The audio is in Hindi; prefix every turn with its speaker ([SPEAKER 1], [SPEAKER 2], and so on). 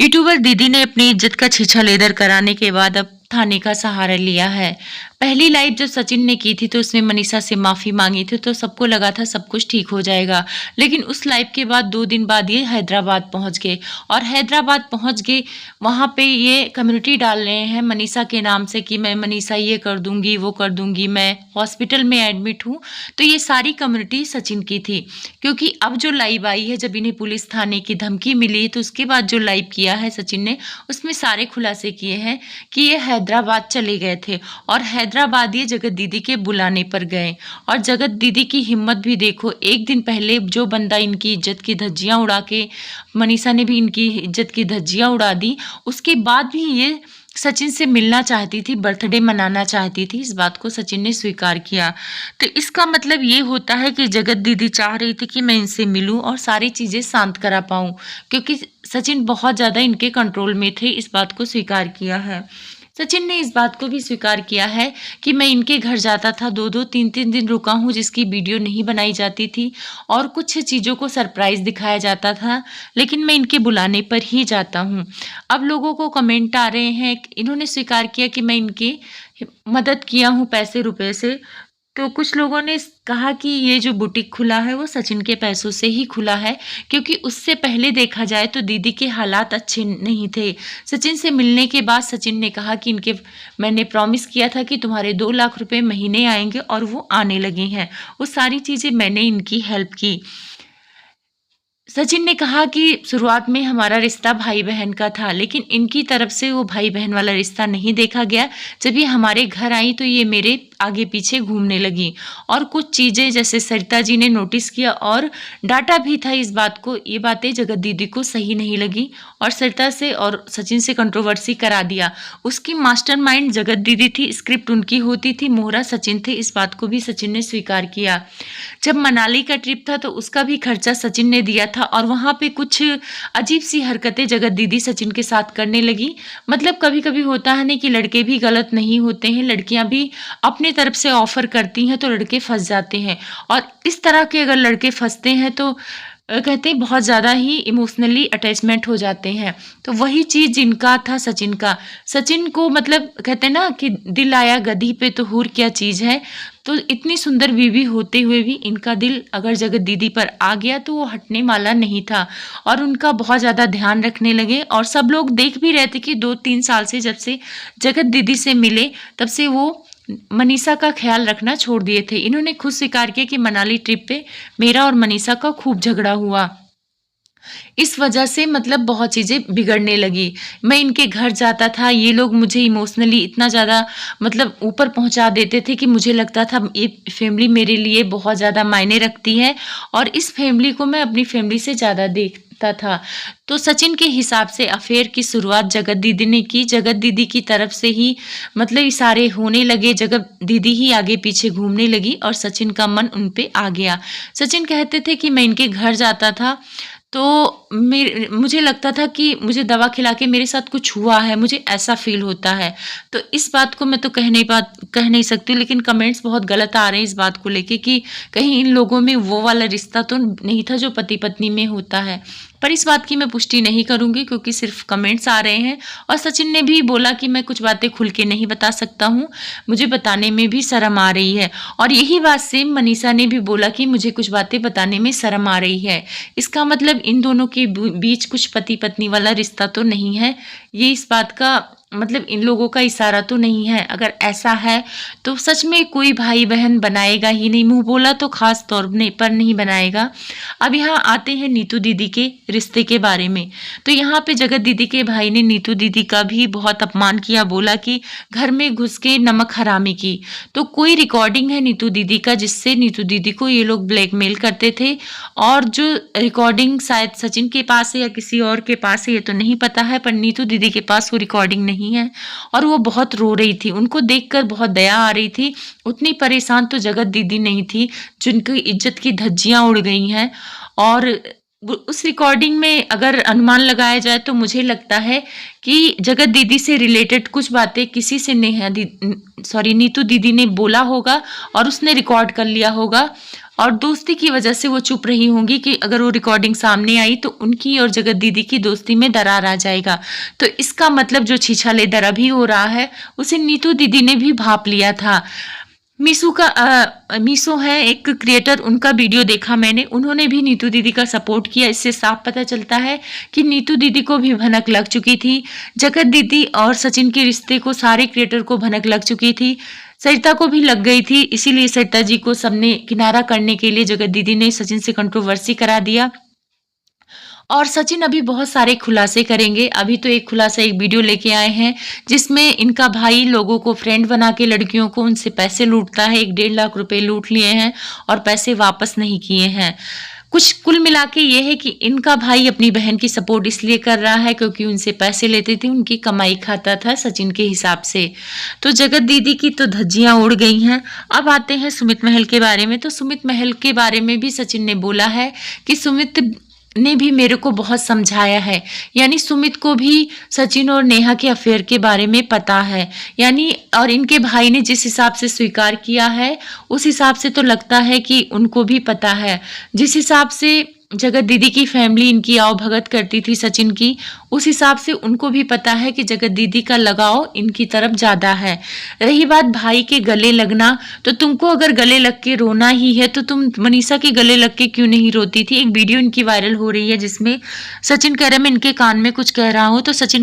[SPEAKER 1] यूट्यूबर दीदी ने अपनी इज्जत का छीछा लेदर कराने के बाद अब थाने का सहारा लिया है। पहली लाइव जो सचिन ने की थी तो उसमें मनीषा से माफी मांगी थी, तो सबको लगा था सब कुछ ठीक हो जाएगा। लेकिन उस लाइव के बाद 2 दिन बाद ये हैदराबाद पहुंच गए और हैदराबाद पहुंच के वहां पे ये कम्युनिटी डाल रहे हैं मनीषा के नाम से कि मैं मनीषा ये कर दूंगी, वो कर दूंगी, मैं हॉस्पिटल में एडमिट हूँ। तो ये सारी कम्युनिटी सचिन की थी, क्योंकि अब जो लाइव आई है, जब इन्हें पुलिस थाने की धमकी मिली तो उसके बाद जो लाइव किया है सचिन ने, उसमें सारे खुलासे किए हैं कि ये हैदराबाद चले गए थे और हैदराबाद ये जगत दीदी के बुलाने पर गए। और जगत दीदी की हिम्मत भी देखो, एक दिन पहले जो बंदा इनकी इज्जत की धज्जियां उड़ा के, मनीषा ने भी इनकी इज्जत की धज्जियां उड़ा दी, उसके बाद भी ये सचिन से मिलना चाहती थी, बर्थडे मनाना चाहती थी। इस बात को सचिन ने स्वीकार किया। तो इसका मतलब ये होता है कि जगत दीदी चाह रही थी कि मैं इनसे मिलूं और सारी चीज़ें शांत करा पाऊं, क्योंकि सचिन बहुत ज़्यादा इनके कंट्रोल में थे। इस बात को स्वीकार किया है। सचिन ने इस बात को भी स्वीकार किया है कि मैं इनके घर जाता था, 2-2 3-3 दिन रुका हूँ, जिसकी वीडियो नहीं बनाई जाती थी और कुछ चीज़ों को सरप्राइज दिखाया जाता था, लेकिन मैं इनके बुलाने पर ही जाता हूँ। अब लोगों को कमेंट आ रहे हैं, इन्होंने स्वीकार किया कि मैं इनकी मदद किया हूँ पैसे रुपए से। तो कुछ लोगों ने कहा कि ये जो बुटीक खुला है वो सचिन के पैसों से ही खुला है, क्योंकि उससे पहले देखा जाए तो दीदी के हालात अच्छे नहीं थे। सचिन से मिलने के बाद सचिन ने कहा कि इनके मैंने प्रॉमिस किया था कि तुम्हारे 2 लाख रुपए महीने आएंगे, और वो आने लगे हैं। वो सारी चीज़ें मैंने इनकी हेल्प की। सचिन ने कहा कि शुरुआत में हमारा रिश्ता भाई बहन का था, लेकिन इनकी तरफ से वो भाई बहन वाला रिश्ता नहीं देखा गया। जब ये हमारे घर आई तो ये मेरे आगे पीछे घूमने लगी, और कुछ चीज़ें जैसे सरिता जी ने नोटिस किया और डाटा भी था इस बात को। ये बातें जगत दीदी को सही नहीं लगी और सरिता से और सचिन से कंट्रोवर्सी करा दिया। उसकी मास्टरमाइंड जगत दीदी थी, स्क्रिप्ट उनकी होती थी, मोहरा सचिन थे। इस बात को भी सचिन ने स्वीकार किया। जब मनाली का ट्रिप था तो उसका भी खर्चा सचिन ने दिया था, और वहाँ पे कुछ अजीब सी हरकतें जगत दीदी सचिन के साथ करने लगी। मतलब कभी कभी होता है ना कि लड़के भी गलत नहीं होते हैं, लड़कियां भी अपने तरफ से ऑफर करती हैं तो लड़के फंस जाते हैं। और इस तरह के अगर लड़के फंसते हैं तो कहते हैं बहुत ज़्यादा ही इमोशनली अटैचमेंट हो जाते हैं। तो वही चीज़ जिनका था सचिन का। सचिन को मतलब कहते हैं ना कि दिल आया गधी पे तो हूर क्या चीज़ है। तो इतनी सुंदर बीवी होते हुए भी इनका दिल अगर जगत दीदी पर आ गया तो वो हटने वाला नहीं था, और उनका बहुत ज़्यादा ध्यान रखने लगे। और सब लोग देख भी रहे थे कि 2-3 साल से जब से जगत दीदी से मिले तब से वो मनीषा का ख्याल रखना छोड़ दिए थे। इन्होंने खुद स्वीकार किया कि मनाली ट्रिप पे मेरा और मनीषा का खूब झगड़ा हुआ। इस वजह से मतलब बहुत चीज़ें बिगड़ने लगी। मैं इनके घर जाता था, ये लोग मुझे इमोशनली इतना ज़्यादा मतलब ऊपर पहुंचा देते थे कि मुझे लगता था ये फैमिली मेरे लिए बहुत ज़्यादा मायने रखती है, और इस फैमिली को मैं अपनी फैमिली से ज़्यादा देखता था। तो सचिन के हिसाब से अफेयर की शुरुआत जगत दीदी ने की। जगत दीदी की तरफ से ही मतलब इशारे होने लगे, जगत दीदी ही आगे पीछे घूमने लगी और सचिन का मन उन पे आ गया। सचिन कहते थे कि मैं इनके घर जाता था तो मुझे लगता था कि मुझे दवा खिला के मेरे साथ कुछ हुआ है, मुझे ऐसा फील होता है। तो इस बात को मैं तो कह नहीं सकती, लेकिन कमेंट्स बहुत गलत आ रहे हैं इस बात को लेके कि कहीं इन लोगों में वो वाला रिश्ता तो नहीं था जो पति पत्नी में होता है। पर इस बात की मैं पुष्टि नहीं करूंगी, क्योंकि सिर्फ कमेंट्स आ रहे हैं। और सचिन ने भी बोला कि मैं कुछ बातें खुल के नहीं बता सकता हूँ, मुझे बताने में भी शर्म आ रही है। और यही बात सेम मनीषा ने भी बोला कि मुझे कुछ बातें बताने में शर्म आ रही है। इसका मतलब इन दोनों के बीच कुछ पति पत्नी वाला रिश्ता तो नहीं है। ये इस बात का मतलब इन लोगों का इशारा तो नहीं है। अगर ऐसा है तो सच में कोई भाई बहन बनाएगा ही नहीं, मुंह बोला तो खास तौर पर नहीं बनाएगा। अब यहाँ आते हैं नीतू दीदी के रिश्ते के बारे में। तो यहाँ पे जगत दीदी के भाई ने नीतू दीदी का भी बहुत अपमान किया, बोला कि घर में घुस के नमक हरामी की। तो कोई रिकॉर्डिंग है नीतू दीदी का जिससे नीतू दीदी को ये लोग ब्लैकमेल करते थे, और जो रिकॉर्डिंग शायद सचिन के पास है या किसी और के पास है ये तो नहीं पता है, पर नीतू दीदी के पास वो रिकॉर्डिंग नहीं है। और वो बहुत रो रही थी, उनको देखकर बहुत दया आ रही थी। उतनी परेशान तो जगत दीदी नहीं थी जिनकी इज्जत की धज्जियां उड़ गई हैं। और उस रिकॉर्डिंग में अगर अनुमान लगाया जाए तो मुझे लगता है कि जगत दीदी से रिलेटेड कुछ बातें किसी से नीतू दीदी ने बोला होगा और उसने रिकॉर्ड कर लिया होगा, और दोस्ती की वजह से वो चुप रही होंगी कि अगर वो रिकॉर्डिंग सामने आई तो उनकी और जगत दीदी की दोस्ती में दरार आ जाएगा। तो इसका मतलब जो छीछालेदर अभी हो रहा है उसे नीतू दीदी ने भी भांप लिया था। मीशो है एक क्रिएटर, उनका वीडियो देखा मैंने, उन्होंने भी नीतू दीदी का सपोर्ट किया। इससे साफ पता चलता है कि नीतू दीदी को भी भनक लग चुकी थी। जगत दीदी और सचिन के रिश्ते को सारे क्रिएटर को भनक लग चुकी थी, सरिता को भी लग गई थी। इसीलिए सरिता जी को सबने किनारा करने के लिए जगत दीदी ने सचिन से कंट्रोवर्सी करा दिया। और सचिन अभी बहुत सारे खुलासे करेंगे। अभी तो एक खुलासा, एक वीडियो लेके आए हैं जिसमें इनका भाई लोगों को फ्रेंड बना के लड़कियों को उनसे पैसे लूटता है। 1.5 लाख रुपए लूट लिए हैं और पैसे वापस नहीं किए हैं। कुछ कुल मिला के ये है कि इनका भाई अपनी बहन की सपोर्ट इसलिए कर रहा है क्योंकि उनसे पैसे लेते थे, उनकी कमाई खाता था सचिन के हिसाब से। तो जगत दीदी की तो धज्जियां उड़ गई हैं। अब आते हैं सुमित महल के बारे में। तो सुमित महल के बारे में भी सचिन ने बोला है कि सुमित ने भी मेरे को बहुत समझाया है, यानी सुमित को भी सचिन और नेहा के अफेयर के बारे में पता है, यानी और इनके भाई ने जिस हिसाब से स्वीकार किया है उस हिसाब से तो लगता है कि उनको भी पता है। जिस हिसाब से जगत दीदी की फैमिली इनकी आओ भगत करती थी सचिन की, उस हिसाब से उनको भी पता है कि जगत दीदी का लगाव इनकी तरफ ज्यादा है। रही बात भाई के गले लगना, तो तुमको अगर गले लग के रोना ही है तो तुम मनीषा के गले लग के क्यों नहीं रोती थी। एक वीडियो इनकी वायरल हो रही है जिसमें सचिन कह रहा है मैं इनके कान में कुछ कह रहा हूँ, तो सचिन